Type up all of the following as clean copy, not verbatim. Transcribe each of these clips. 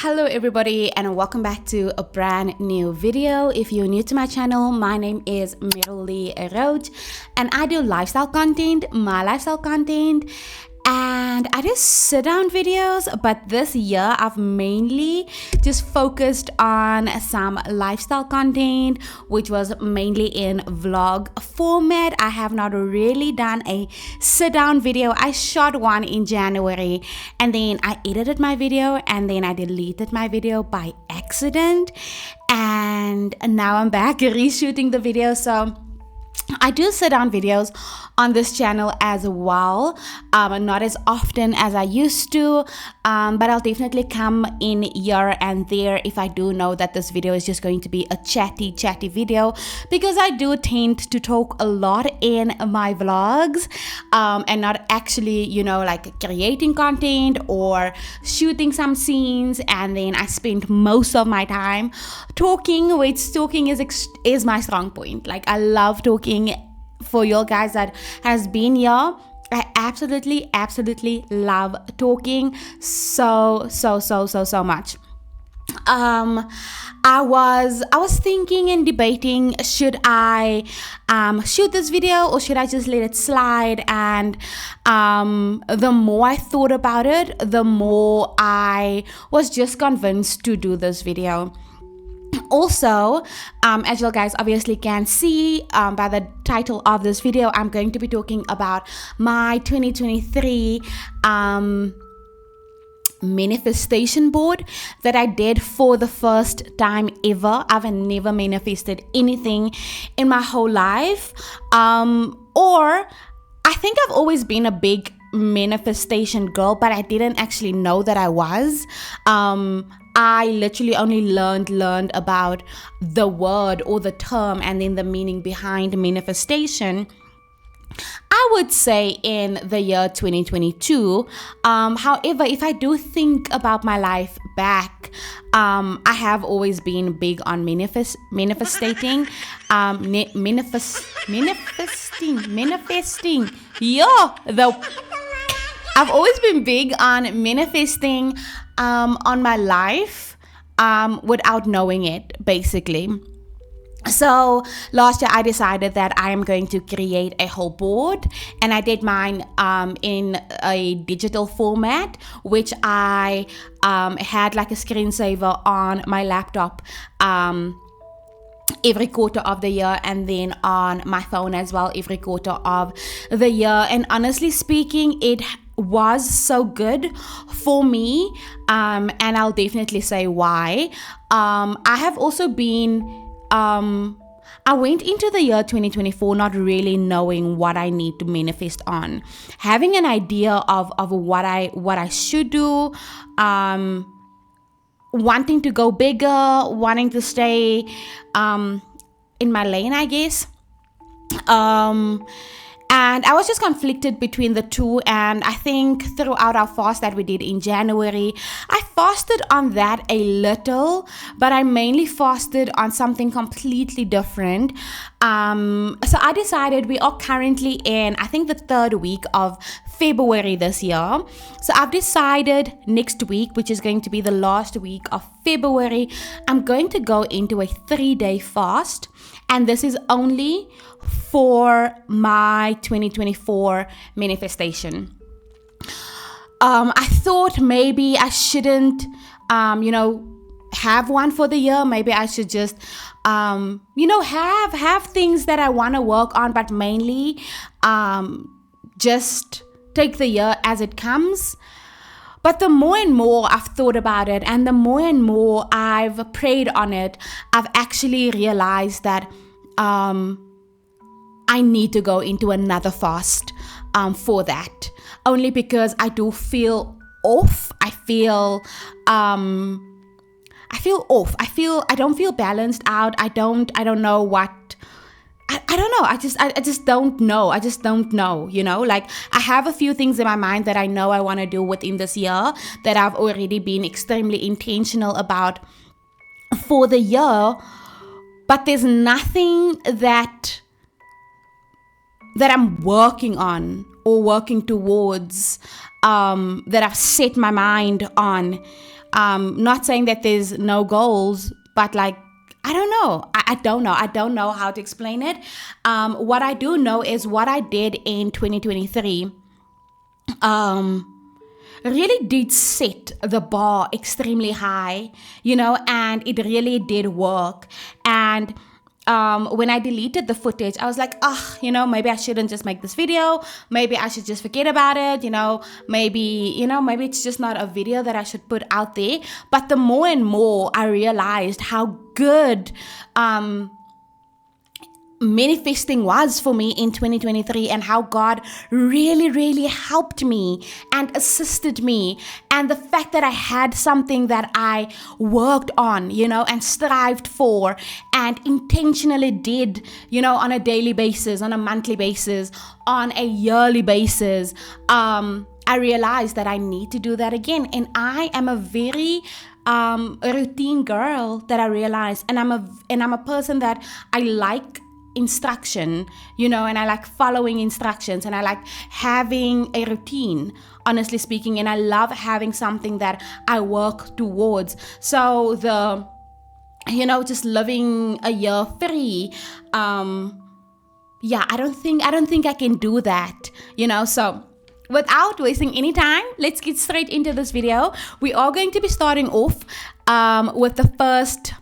Hello everybody and welcome back to a brand new video. If you're new to my channel, my name is Meryl-Lee and I do lifestyle content, my lifestyle content, and I do sit down videos, but this year I've mainly just focused on some lifestyle content, which was mainly in vlog format. I have not really done a sit down video. I shot one in January and then I edited my video and then I deleted my video by accident, and now I'm back reshooting the video. So I do sit down videos on this channel as well, not as often as I used to, but I'll definitely come in here and there if I do know that this video is just going to be a chatty video, because I do tend to talk a lot in my vlogs and not actually, like creating content or shooting some scenes, and then I spend most of my time talking, which talking is my strong point. Like, I love talking. For you guys that has been here, I absolutely love talking so much. I was thinking and debating, should I shoot this video or should I just let it slide? And the more I thought about it, the more I was just convinced to do this video. Also, as you guys obviously can see by the title of this video, I'm going to be talking about my 2023 manifestation board that I did for the first time ever. I've never manifested anything in my whole life, or I think I've always been a big manifestation girl, but I didn't actually know that I was. I literally only learned about the word or the term and then the meaning behind manifestation, I would say, in the year 2022. However, if I do think about my life back, I have always been big on manifesting. I've always been big on manifesting on my life without knowing it, basically. So last year I decided that I am going to create a whole board, and I did mine in a digital format, which I had like a screensaver on my laptop every quarter of the year, and then on my phone as well every quarter of the year. And honestly speaking, it was so good for me, and I'll definitely say why. I have also been I went into the year 2024 not really knowing what I need to manifest on, having an idea of what I should do, wanting to go bigger, wanting to stay in my lane, I guess. And I was just conflicted between the two. And I think throughout our fast that we did in January, I fasted on that a little, but I mainly fasted on something completely different. So I decided, we are currently in, I think, the third week of February this year. So I've decided next week, which is going to be the last week of February, I'm going to go into a 3-day fast. And this is only for my 2024 manifestation. I thought maybe I shouldn't, have one for the year. Maybe I should just, have things that I want to work on, but mainly just take the year as it comes. But the more and more I've thought about it, and the more and more I've prayed on it, I've actually realized that I need to go into another fast for that. Only because I do feel off. I feel off. I don't feel balanced out. I don't know what. I don't know. I just don't know. I just don't know, like, I have a few things in my mind that I know I want to do within this year that I've already been extremely intentional about for the year, but there's nothing that I'm working on or working towards that I've set my mind on Not saying that there's no goals, but like, I don't know. I don't know. I don't know how to explain it. What I do know is what I did in 2023 really did set the bar extremely high, and it really did work. And when I deleted the footage, I was like, maybe I shouldn't just make this video. Maybe I should just forget about it. Maybe it's just not a video that I should put out there. But the more and more I realized how good, manifesting was for me in 2023, and how God really, really helped me and assisted me, and the fact that I had something that I worked on, and strived for and intentionally did, on a daily basis, on a monthly basis, on a yearly basis. I realized that I need to do that again, and I am a very routine girl, that I realized, and I'm a person that I like instruction, and I like following instructions, and I like having a routine, honestly speaking, and I love having something that I work towards. So just living a year free, I don't think I can do that, so without wasting any time, let's get straight into this video. We are going to be starting off with the first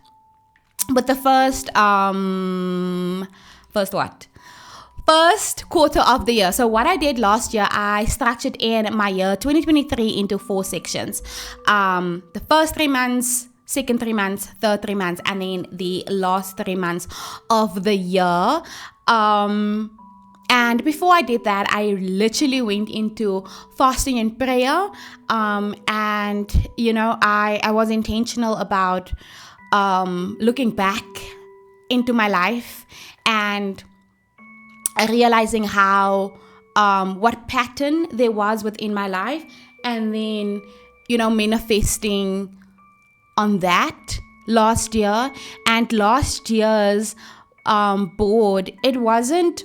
quarter of the year. So what I did last year, I structured in my year 2023 into 4 sections. The first 3 months, second 3 months, third 3 months, and then the last 3 months of the year. And before I did that, I literally went into fasting and prayer. And I was intentional about looking back into my life and realizing how what pattern there was within my life, and then manifesting on that last year. And last year's board, it wasn't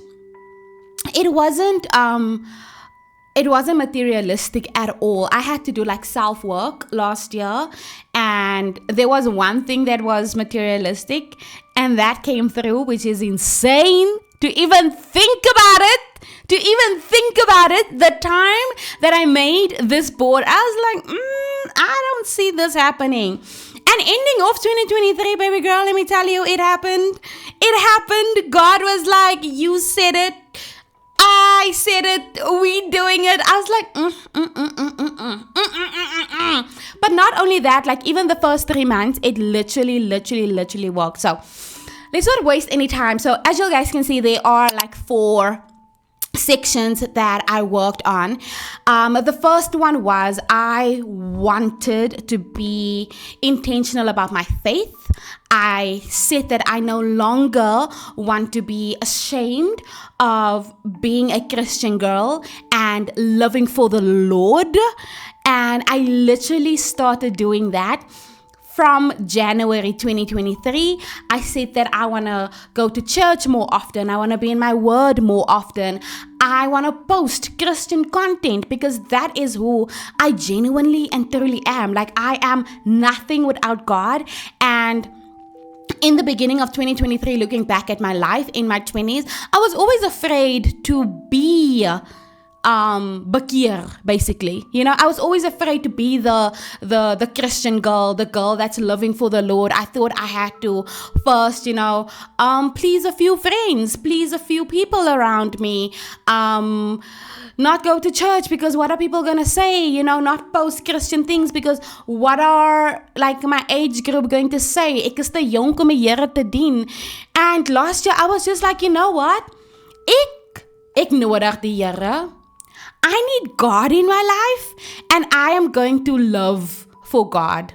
materialistic at all. I had to do like self-work last year, and there was one thing that was materialistic, and that came through, which is insane to even think about it. The time that I made this board, I was like, I don't see this happening. And ending off 2023, baby girl, let me tell you, it happened. God was like, you said it, I said it, we doing it. I was like, But not only that, like even the first 3 months, it literally worked. So let's not waste any time. So as you guys can see, there are like 4 sections that I worked on. The first one was I wanted to be intentional about my faith. I said that I no longer want to be ashamed of being a Christian girl and living for the Lord. And I literally started doing that from January 2023. I said that I want to go to church more often. I want to be in my word more often. I want to post Christian content because that is who I genuinely and truly am. Like, I am nothing without God. And in the beginning of 2023, looking back at my life in my 20s, I was always afraid to be bakir, basically. I was always afraid to be the Christian girl, the girl that's living for the Lord. I thought I had to first, please a few friends, please a few people around me, not go to church because what are people gonna say, not post Christian things because what are like my age group going to say? Ek is te jonk om die Here te dien. And last year I was just like, you know what? Ek nodig die Here. I need God in my life, and I am going to live for God,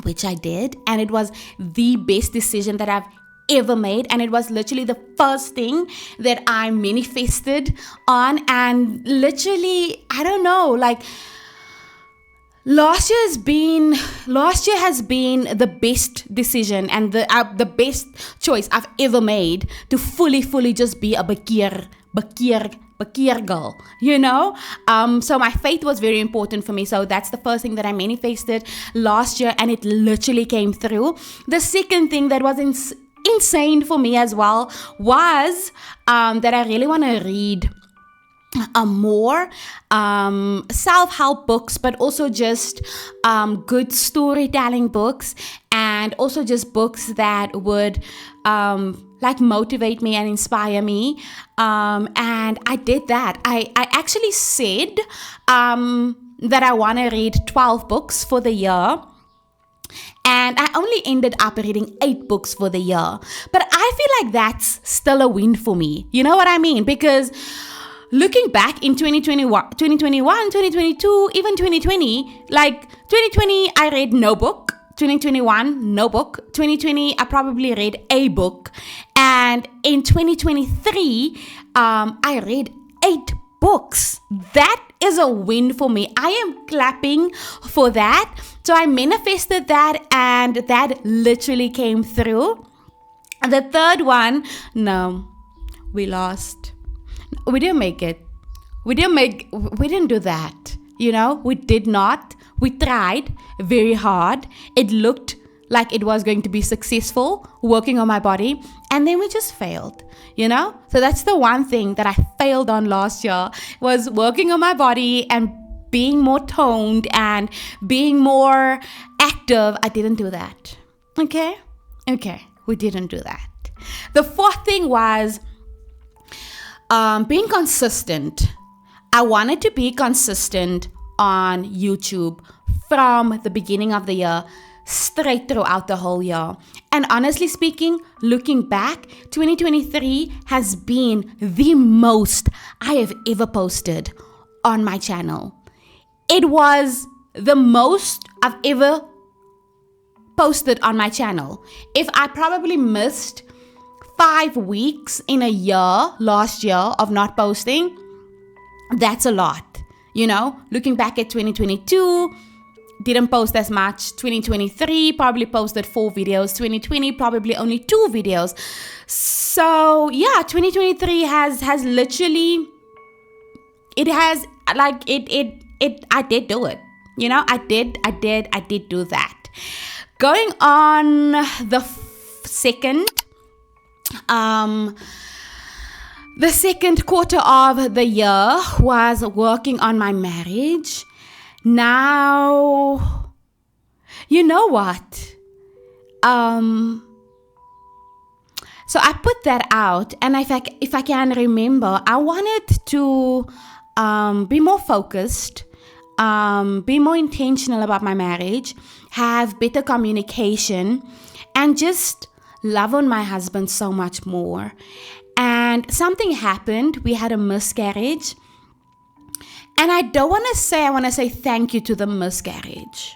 which I did. And it was the best decision that I've ever made. And it was literally the first thing that I manifested on. And literally, I don't know, like last year has been the best decision and the best choice I've ever made to fully just be a bakir bekeer girl, So my faith was very important for me. So that's the first thing that I manifested last year, and it literally came through. The second thing that was insane for me as well was that I really want to read more self-help books, but also just good storytelling books, and also just books that would motivate me and inspire me. And I did that. I actually said that I want to read 12 books for the year. And I only ended up reading 8 books for the year. But I feel like that's still a win for me. You know what I mean? Because looking back in 2021, 2022, even 2020, 2020, I read no book. 2021, no book. 2020, I probably read a book. And in 2023, I read 8 books. That is a win for me. I am clapping for that. So I manifested that, and that literally came through. The third one, no, we lost. We didn't make it. We didn't do that. We did not. We tried very hard. It looked like it was going to be successful, working on my body, and then we just failed, So that's the one thing that I failed on last year, was working on my body and being more toned and being more active. I didn't do that. Okay, we didn't do that. The fourth thing was being consistent. I wanted to be consistent on YouTube from the beginning of the year straight throughout the whole year. And honestly speaking, looking back, 2023 has been the most I have ever posted on my channel. It was the most I've ever posted on my channel. If I probably missed 5 weeks in a year last year of not posting, that's a lot. Looking back at 2022, didn't post as much. 2023 probably posted 4 videos. 2020 probably only 2 videos. So yeah, 2023 has literally, it has I did do it. I did do that. Going on the second quarter of the year was working on my marriage. Now, you know what? So I put that out, and if I can remember, I wanted to be more focused, be more intentional about my marriage, have better communication, and just love on my husband so much more. And something happened. We had a miscarriage. And I don't want to say I want to say thank you to the miscarriage.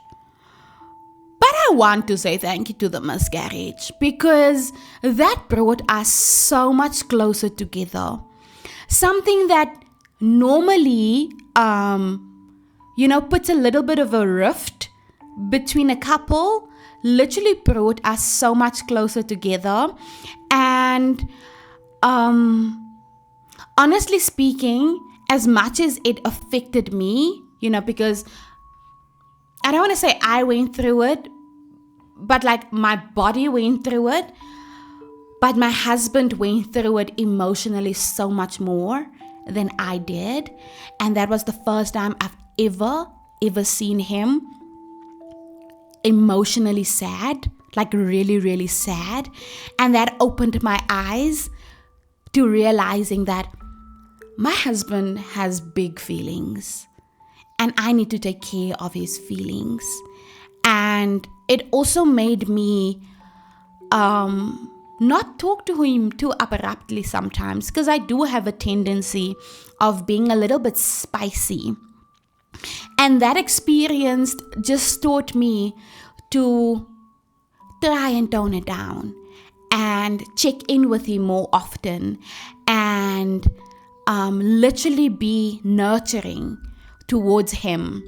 But I want to say thank you to the miscarriage, because that brought us so much closer together. Something that normally, puts a little bit of a rift between a couple, literally brought us so much closer together. And honestly speaking, as much as it affected me, because I don't want to say I went through it, but my body went through it, but my husband went through it emotionally so much more than I did. And that was the first time I've ever seen him emotionally sad, really, really sad. And that opened my eyes to realizing that my husband has big feelings, and I need to take care of his feelings. And it also made me not talk to him too abruptly sometimes, because I do have a tendency of being a little bit spicy. And that experience just taught me to try and tone it down and check in with him more often, and literally be nurturing towards him.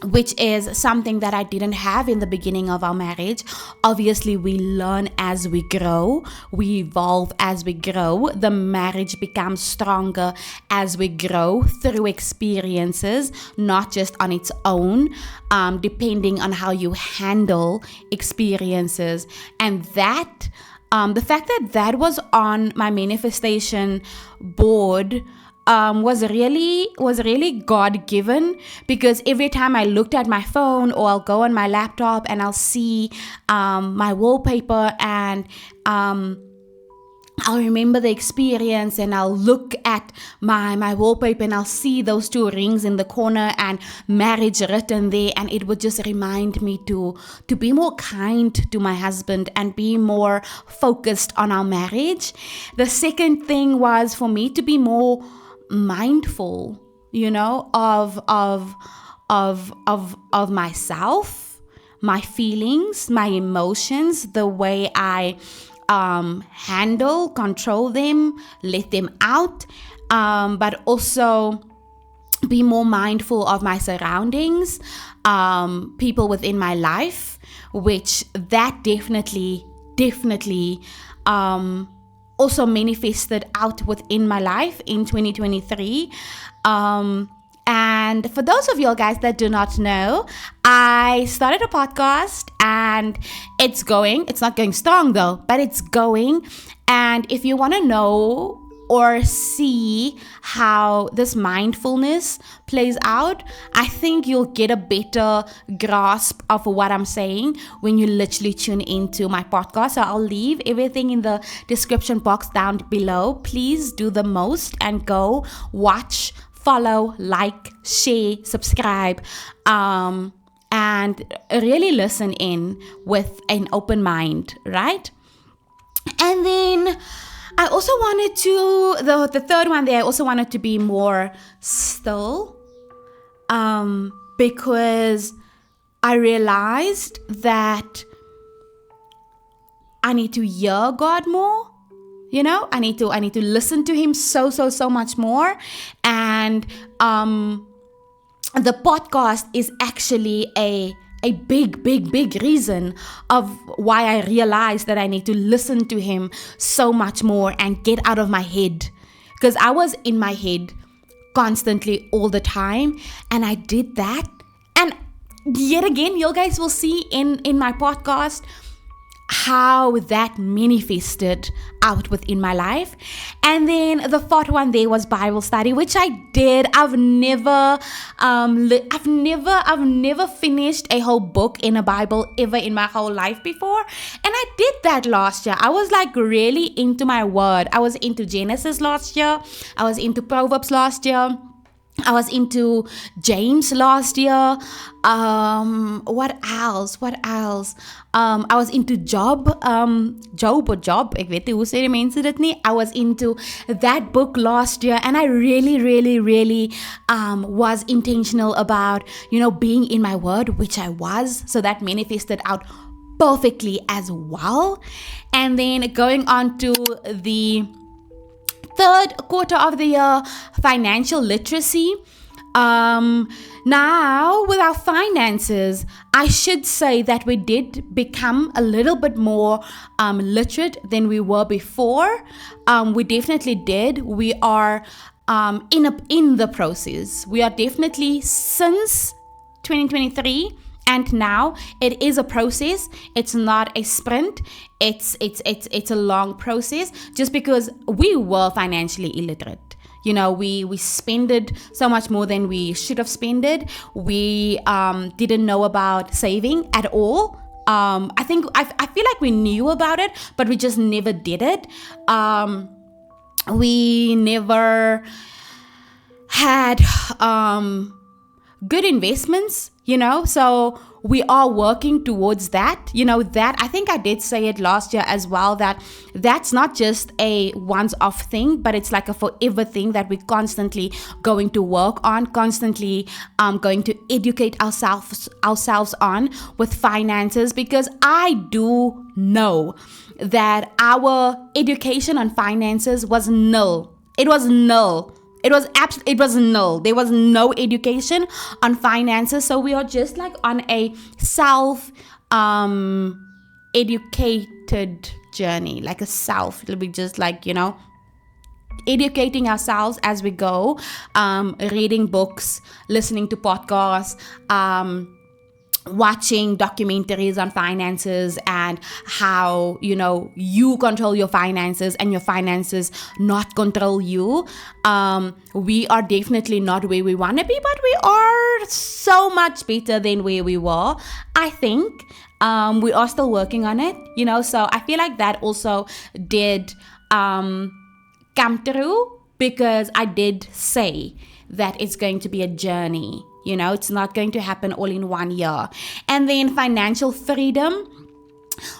which is something that I didn't have in the beginning of our marriage. Obviously, we learn as we grow, we evolve as we grow. The marriage becomes stronger as we grow through experiences, not just on its own, depending on how you handle experiences. And that, the fact that that was on my manifestation board was really God-given, because every time I looked at my phone, or I'll go on my laptop and I'll see my wallpaper, and I'll remember the experience, and I'll look at my wallpaper and I'll see those two rings in the corner and marriage written there, and it would just remind me to be more kind to my husband and be more focused on our marriage. The second thing was for me to be more mindful, of myself, my feelings, my emotions, the way I control them, let them out, but also be more mindful of my surroundings, people within my life, which that definitely also manifested out within my life in 2023. And for those of you guys that do not know, I started a podcast, and it's not going strong though, but it's going. And if you want to know or see how this mindfulness plays out, I think you'll get a better grasp of what I'm saying when you literally tune into my podcast. So I'll leave everything in the description box down below. Please do the most and go watch, follow, like, share, subscribe, and really listen in with an open mind, right? And then I also wanted to, the third one there, I also wanted to be more still, because I realized that I need to hear God more. I need to listen to him so much more. And the podcast is actually a big reason of why I realized that I need to listen to him so much more and get out of my head. Because I was in my head constantly all the time, and I did that. And yet again, you guys will see in my podcast how that manifested out within my life. And then the fourth one there was Bible study, which I did. I've never finished a whole book in a Bible ever in my whole life before. And I did that last year. I was like really into my word. I was into Genesis last year. I was into Proverbs last year. I was into James last year. What else? I was into Job. Ek weet nie hoe sê die mense dit nie. I was into that book last year, and I really was intentional about, being in my word, which I was. So that manifested out perfectly as well. And then going on to the third quarter of the year, financial literacy. Now, with our finances, I should say that we did become a little bit more literate than we were before. We definitely did. We are in the process. We are definitely, since 2023 and now, it is a process. It's not a sprint. It's a long process, just because we were financially illiterate. We spended so much more than we should have spended. We didn't know about saving at all. I feel like we knew about it, but we just never did it. We never had good investments, so we are working towards that. That I think I did say it last year as well, that's not just a once-off thing, but it's like a forever thing that we're constantly going to work on, constantly going to educate ourselves on with finances, because I do know that our education on finances was null. It was null It was null. There was no education on finances. So we are just like on a self educated journey, like it'll be just like, educating ourselves as we go, reading books, listening to podcasts, watching documentaries on finances and how you control your finances and your finances not control you. We are definitely not where we want to be, but we are so much better than where we were, I think. We are still working on it, so I feel like that also did come through, because I did say that it's going to be a journey. It's not going to happen all in 1 year. And then financial freedom.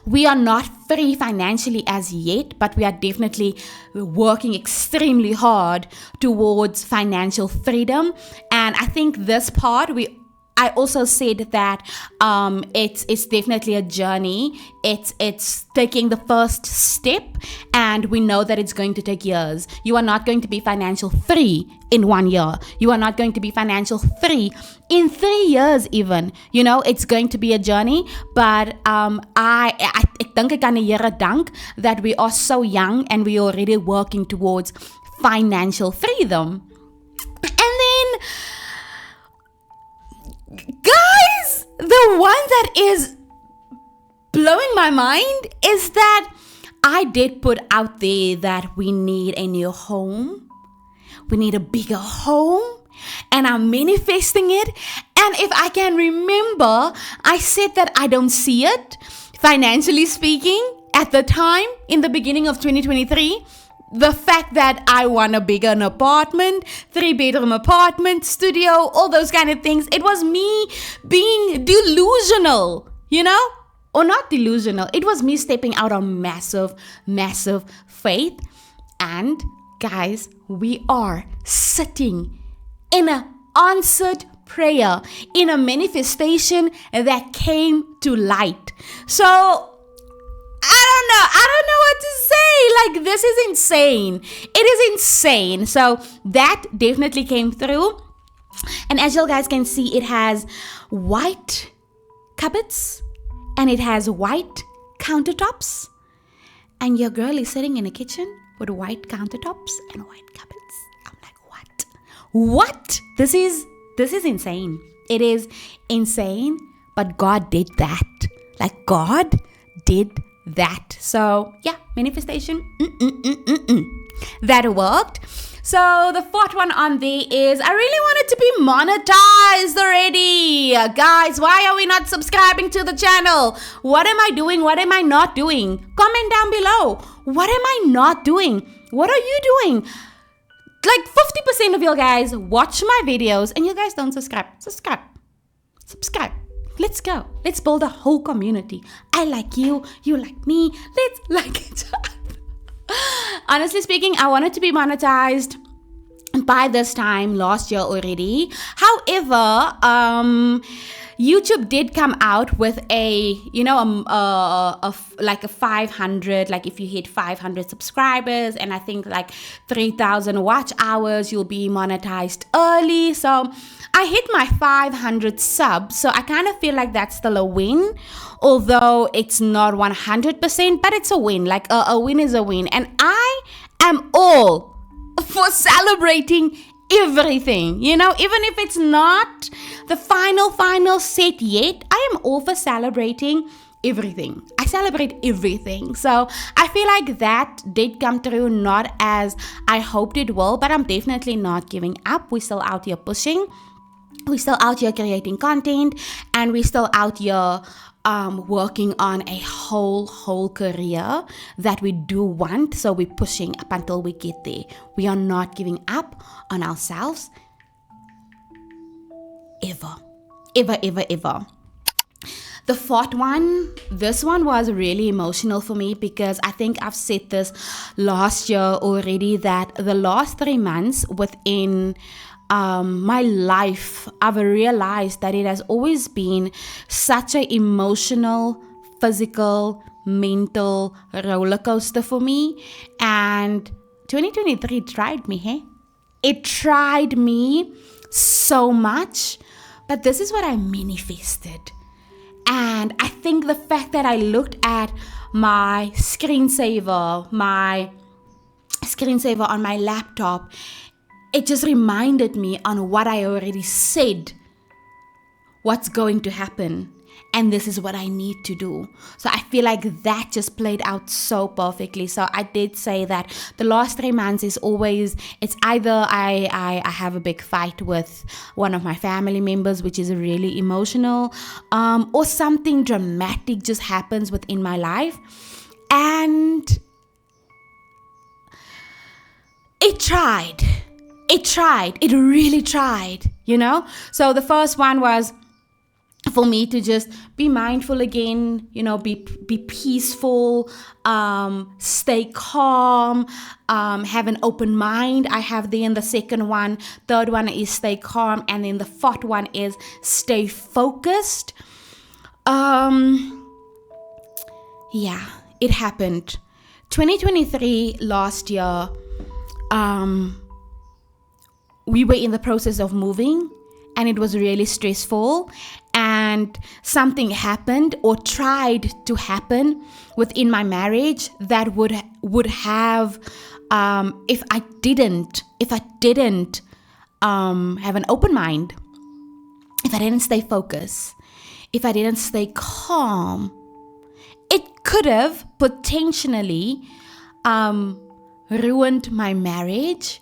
We are not free financially as yet, but we are definitely working extremely hard towards financial freedom. And I think this part, I also said that it's definitely a journey. It's taking the first step, and we know that it's going to take years. You are not going to be financial free in 1 year. You are not going to be financial free in 3 years even. It's going to be a journey, but ek dink ek kan die Here dank that we are so young and we are already working towards financial freedom. And then, guys, the one that is blowing my mind is that I did put out there that we need a new home. We need a bigger home, and I'm manifesting it. And if I can remember, I said that I don't see it, financially speaking, at the time, in the beginning of 2023. The fact that I want a bigger apartment, 3-bedroom apartment, studio, all those kind of things. It was me being delusional, or not delusional. It was me stepping out on massive, massive faith. And guys, we are sitting in an answered prayer, in a manifestation that came to light. So I don't know what to say. Like, this is insane. It is insane. So that definitely came through. And as you guys can see, it has white cupboards and it has white countertops. And your girl is sitting in a kitchen with white countertops and white cupboards. I'm like, what? This is insane. It is insane. But God did that. Like, God did that. So yeah, manifestation. That worked. So the fourth one on there is, I really wanted to be monetized already. Guys, why are we not subscribing to the channel? What am I doing? What am I not doing? Comment down below. What am I not doing? What are you doing? Like 50% of you guys watch my videos and you guys don't subscribe. Subscribe. Let's go. Let's build a whole community. I like you. You like me. Let's like each other. Honestly speaking, I wanted to be monetized by this time last year already. However, YouTube did come out with a, like a 500, like if you hit 500 subscribers and I think like 3,000 watch hours, you'll be monetized early. So I hit my 500 subs. So I kind of feel like that's still a win, although it's not 100%, but it's a win. Like a win is a win. And I am all for celebrating everything, even if it's not the final set yet. I am all for celebrating everything. I celebrate everything. So I feel like that did come through, not as I hoped it will, but I'm definitely not giving up. We're still out here pushing. We're still out here creating content, and we're still out here working on a whole career that we do want. So we're pushing up until we get there. We are not giving up on ourselves ever. The fourth one, this one was really emotional for me because I think I've said this last year already, that the last 3 months within my life, I've realized that it has always been such an emotional, physical, mental roller coaster for me. And 2023 tried me, hey? It tried me so much, but this is what I manifested. And I think the fact that I looked at my screensaver on my laptop, it just reminded me on what I already said, what's going to happen. And this is what I need to do. So I feel like that just played out so perfectly. So I did say that the last 3 months is always, it's either I have a big fight with one of my family members, which is really emotional, or something dramatic just happens within my life. And it really tried, So the first one was for me to just be mindful again, be peaceful, stay calm, have an open mind. I have then the second one. Third one is stay calm. And then the fourth one is stay focused. Yeah, it happened. 2023, last year, we were in the process of moving, and it was really stressful, and something happened or tried to happen within my marriage that would have, if I didn't have an open mind, if I didn't stay focused, if I didn't stay calm, it could have potentially ruined my marriage.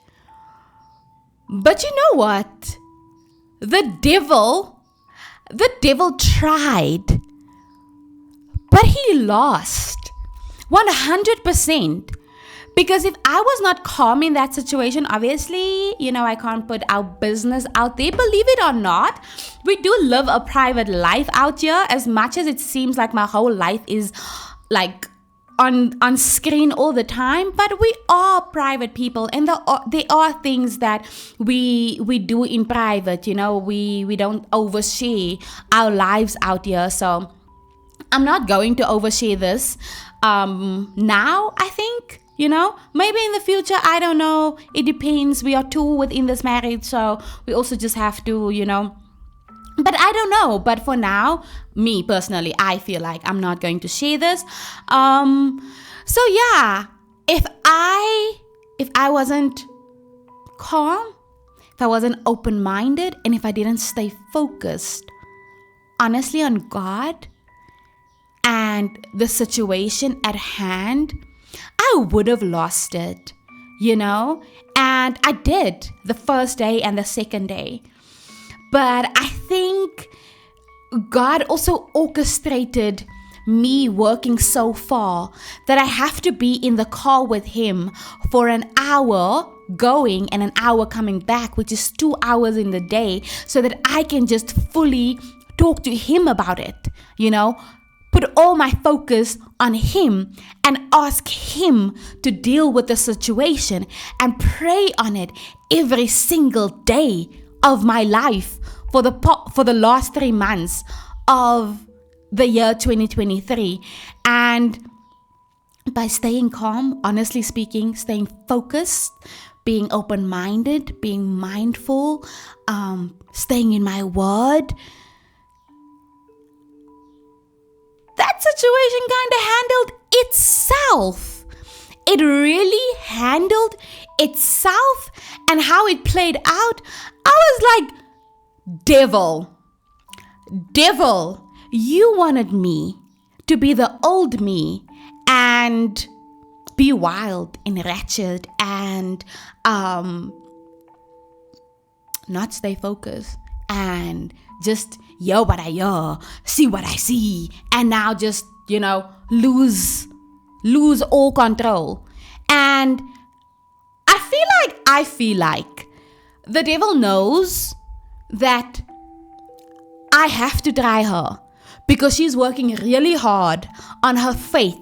But you know what? The devil tried, but he lost 100%. Because if I was not calm in that situation, obviously, I can't put our business out there. Believe it or not, we do live a private life out here. As much as it seems like my whole life is like on screen all the time, but we are private people, and there are things that we do in private. We don't overshare our lives out here. So I'm not going to overshare this now. I think maybe in the future, I don't know, it depends. We are two within this marriage, so we also just have to but I don't know. But for now, me personally, I feel like I'm not going to share this. So yeah, if I wasn't calm, if I wasn't open-minded, and if I didn't stay focused, honestly, on God and the situation at hand, I would have lost it, and I did the first day and the second day. But I think God also orchestrated me working so far that I have to be in the car with Him for an hour going and an hour coming back, which is 2 hours in the day, so that I can just fully talk to Him about it, put all my focus on Him and ask Him to deal with the situation and pray on it every single day of my life for the last 3 months of the year 2023. And by staying calm, honestly speaking, staying focused, being open-minded, being mindful, staying in my word, that situation kind of handled itself. It really handled itself. And how it played out, I was like, devil, you wanted me to be the old me and be wild and ratchet and not stay focused and just hear what I hear, see what I see, and now just, lose all control. And I feel like the devil knows that I have to try her because she's working really hard on her faith.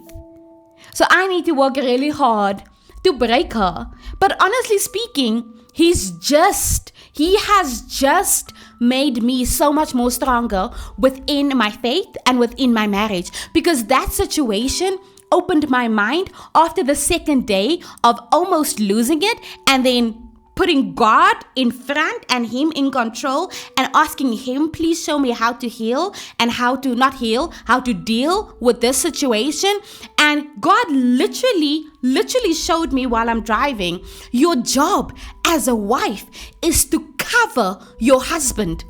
So I need to work really hard to break her. But honestly speaking, he has just made me so much more stronger within my faith and within my marriage, because that situation opened my mind after the second day of almost losing it, and then putting God in front and Him in control and asking Him, please show me how to heal and how to deal with this situation. And God literally showed me while I'm driving, your job as a wife is to cover your husband.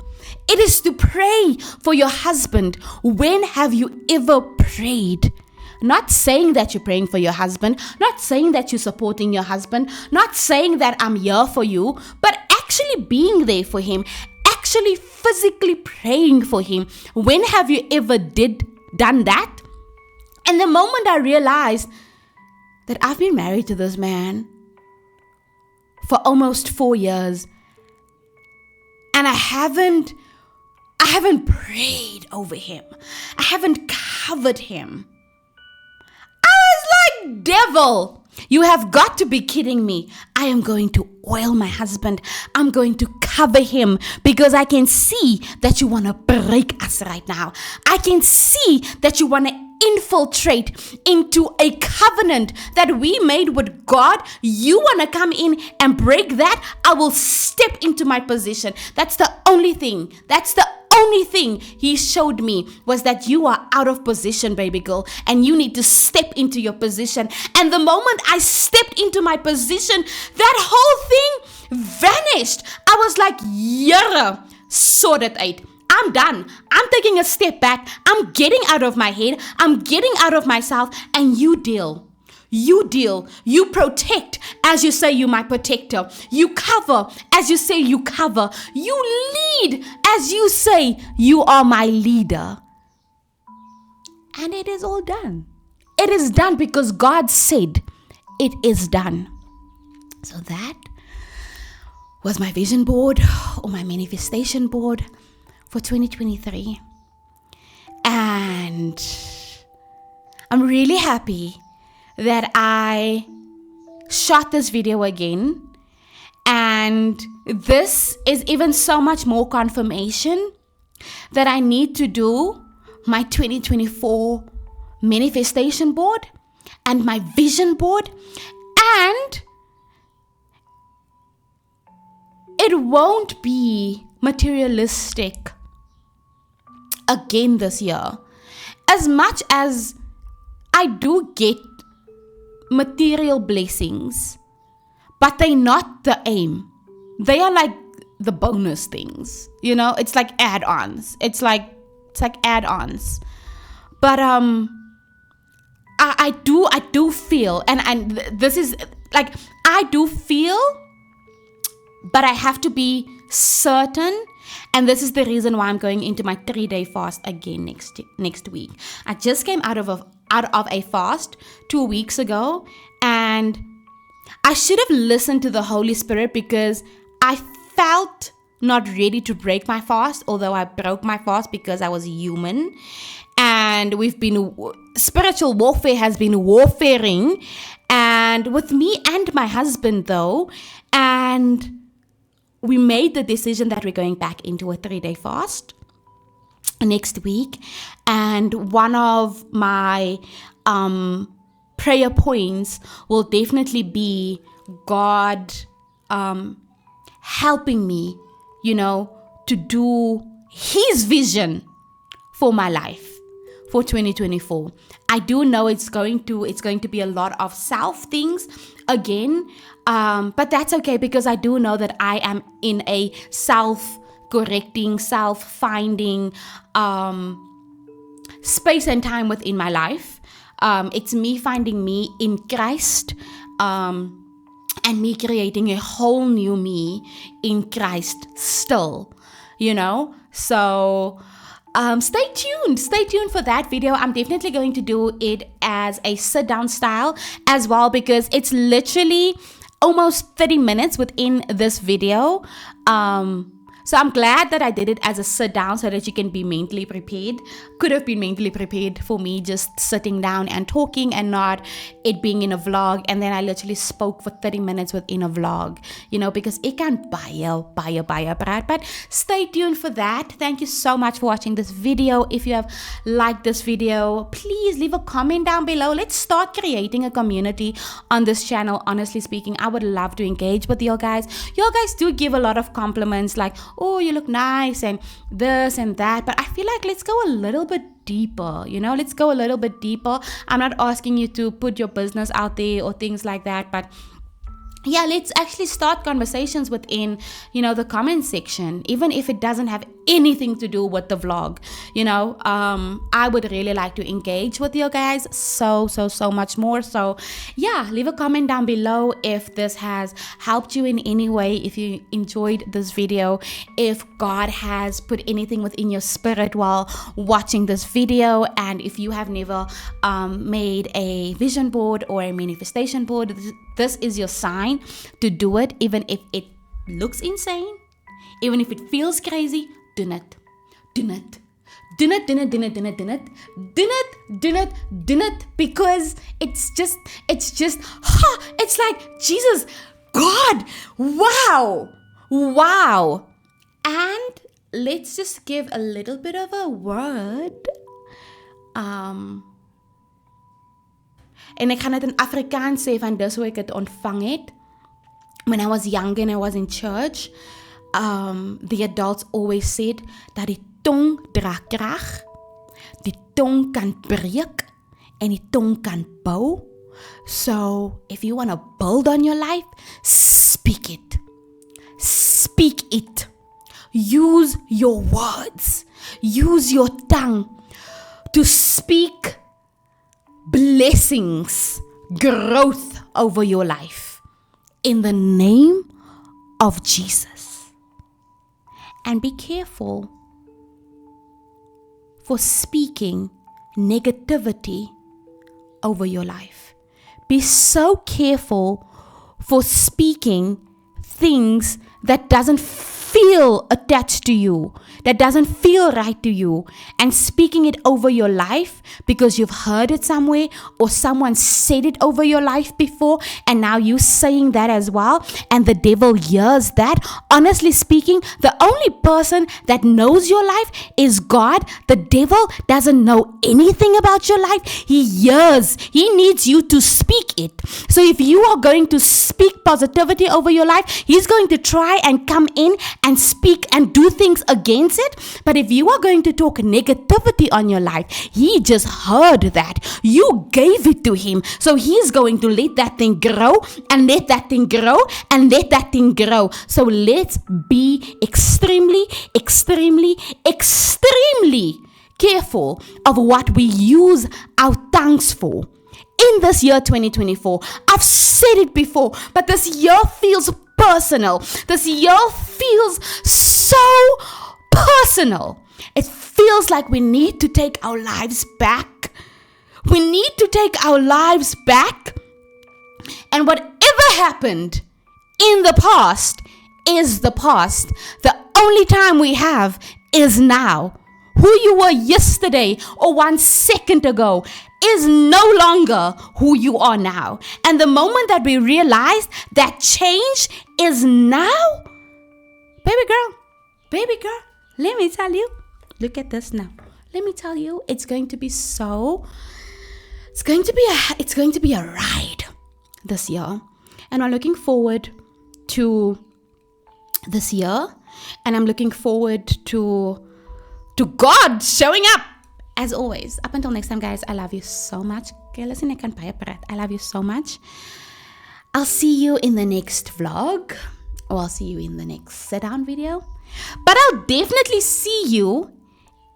It is to pray for your husband. When have you ever prayed? Not saying that you're praying for your husband, not saying that you're supporting your husband, not saying that I'm here for you, but actually being there for him, actually physically praying for him. When have you ever done that? And the moment I realized that I've been married to this man for almost 4 years, and I haven't prayed over him. I haven't covered him. I was like, devil, you have got to be kidding me. I am going to oil my husband. I'm going to cover him because I can see that you want to break us right now. I can see that you want to infiltrate into a covenant that we made with God. You want to come in and break that? I will step into my position. That's the only thing he showed me, was that you are out of position, baby girl, and you need to step into your position. And the moment I stepped into my position, that whole thing vanished. I was like, yeah, sorted out. I'm done. I'm taking a step back. I'm getting out of my head. I'm getting out of myself. And you deal. You deal. You protect as you say you're my protector. You cover as you say you cover. You lead as you say you are my leader. And it is all done. It is done because God said it is done. So that was my vision board or my manifestation board for 2023. And I'm really happy that I shot this video again. And this is even so much more confirmation that I need to do my 2024 manifestation board and my vision board. And it won't be materialistic again this year. As much as I do get material blessings, but they're not the aim. They are like the bonus things, it's like add-ons. It's like add-ons. But I do feel, and this is like, I do feel, but I have to be certain. And this is the reason why I'm going into my 3-day fast again next week. I just came out of a fast 2 weeks ago, and I should have listened to the Holy Spirit because I felt not ready to break my fast, although I broke my fast because I was human. And spiritual warfare has been warfaring, and with me and my husband though, and we made the decision that we're going back into a 3-day fast next week. And one of my prayer points will definitely be God helping me, to do His vision for my life for 2024. I do know it's going to be a lot of self things again, but that's okay because I do know that I am in a self-correcting, self-finding space and time within my life. It's me finding me in Christ, and me creating a whole new me in Christ still, so stay tuned for that video. I'm definitely going to do it as a sit down style as well, because it's literally almost 30 minutes within this video. So I'm glad that I did it as a sit down so that you can be mentally prepared. Could have been mentally prepared for me just sitting down and talking and not it being in a vlog. And then I literally spoke for 30 minutes within a vlog, because it can buy, but stay tuned for that. Thank you so much for watching this video. If you have liked this video, please leave a comment down below. Let's start creating a community on this channel. Honestly speaking, I would love to engage with you guys. You guys do give a lot of compliments like, oh, you look nice and this and that, but I feel like let's go a little bit deeper. Let's go a little bit deeper. I'm not asking you to put your business out there or things like that, but yeah, let's actually start conversations within, the comment section, even if it doesn't have anything to do with the vlog. I would really like to engage with you guys so much more. So yeah, leave a comment down below if this has helped you in any way, if you enjoyed this video, if God has put anything within your spirit while watching this video, and if you have never made a vision board or a manifestation board, this is your sign to do it. Even if it looks insane, even if it feels crazy, do it. Because it's like, Jesus, God, wow. And let's just give a little bit of a word. En ek gaan dit in Afrikaans sê van dis hoe ek het ontvang het. When I was young and I was in church, the adults always said dat die tong dra krag, die tong kan breek en die tong kan bou. So if you want to build on your life, speak it. Speak it. Use your words. Use your tongue to speak blessings, growth over your life in the name of Jesus. And be careful for speaking negativity over your life. Be so careful for speaking things that doesn't feel attached to you, that doesn't feel right to you, and speaking it over your life because you've heard it somewhere or someone said it over your life before, and now you saying that as well, and the devil hears that. Honestly speaking, the only person that knows your life is God. The devil doesn't know anything about your life. He hears. He needs you to speak it. So if you are going to speak positivity over your life, he's going to try and come in and speak and do things against it. But if you are going to talk negativity on your life, he just heard that. You gave it to him. So he's going to let that thing grow and let that thing grow and let that thing grow. So let's be extremely careful of what we use our tongues for. In this year 2024, I've said it before, but this year feels personal. This year feels so personal. It feels like we need to take our lives back. We need to take our lives back. And whatever happened in the past is the past. The only time we have is now. Who you were yesterday or 1 second ago is no longer who you are now. And the moment that we realize that change is now, baby girl, let me tell you, look at this now. Let me tell you, it's going to be a ride this year. And I'm looking forward to this year. And I'm looking forward to God showing up as always. Up until next time, guys, I love you so much. Okay, listen, I love you so much. I'll see you in the next vlog, or I'll see you in the next sit down video. But I'll definitely see you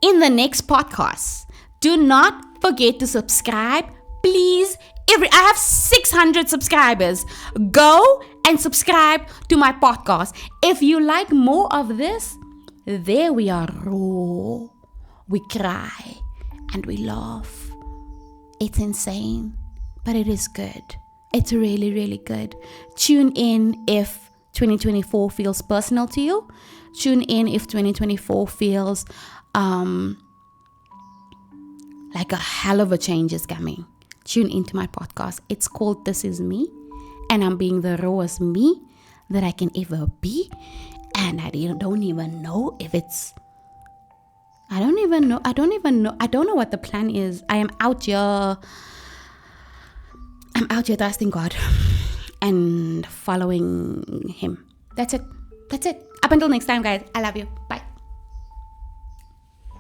in the next podcast. Do not forget to subscribe. Please, I have 600 subscribers. Go and subscribe to my podcast. If you like more of this, there we are raw. We cry and we laugh. It's insane, but it is good. It's really, really good. Tune in if 2024 feels personal to you. Tune in if 2024 feels like a hell of a change is coming. Tune into my podcast. It's called This Is Me, and I'm being the rawest me that I can ever be. And I don't even know if it's, I don't know what the plan is. I'm out here trusting God and following him. That's it. Up until next time, guys. I love you. Bye.